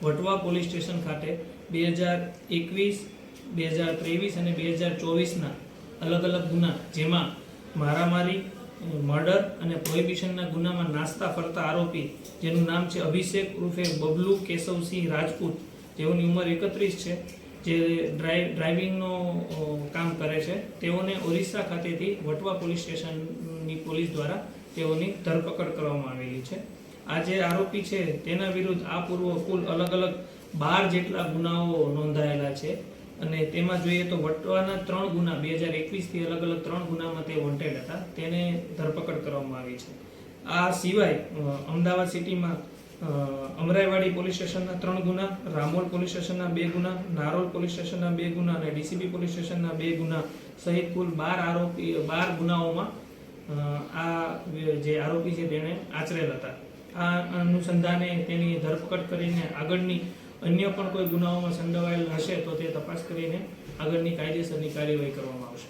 Vatva police station ખાતે 2021, 2023 અને 2024ના અલગ અલગ ગુના, જેમાં મારામારી, મર્ડર અને પ્રોહિબિશનના ગુનામાં નાસ્તા ફરતા આરોપી, જેનું નામ છે અભિષેક ઉર્ફે બબલુ કેશવસિંહ રાજપૂત, જેઓની ઉંમર 31 છે, જે ડ્રાઇવિંગનો કામ કરે છે, તેઓને ઓરિસ્સા ખાતેથી વટવા પોલીસ સ્ટેશનની પોલીસ દ્વારા તેઓની ધરપકડ કરવામાં આવેલી છે. આ જે આરોપી છે તેના વિરુદ્ધ આ પૂર્વ કુલ અલગ અલગ 12 જેટલા ગુનાઓ નોંધાયેલા છે અને તેમાં જોઈએ તો વટવાના 3 ગુના 2021 થી અલગ અલગ 3 ગુનામાં તે વોન્ટેડ હતા, તેને ધરપકડ કરવામાં આવી છે. આ સિવાય અમદાવાદ સિટીમાં અમરાઈવાડી પોલીસ સ્ટેશનના 3 ગુના, રામોલ પોલીસ સ્ટેશનના 2 ગુના, નારોલ પોલીસ સ્ટેશનના 2 ગુના અને ડીસીબી પોલીસ સ્ટેશનના 2 ગુના સહિત કુલ 12 ગુનાઓમાં આ જે આરોપી છે તેને આચરેલ હતા. આ અનુસંધાને તેની ધરપકડ કરીને આગળની અન્ય પણ કોઈ ગુનાઓમાં સંડોવાયેલ હશે તો તે તપાસ કરીને આગળની કાયદેસરની કાર્યવાહી કરવામાં આવશે.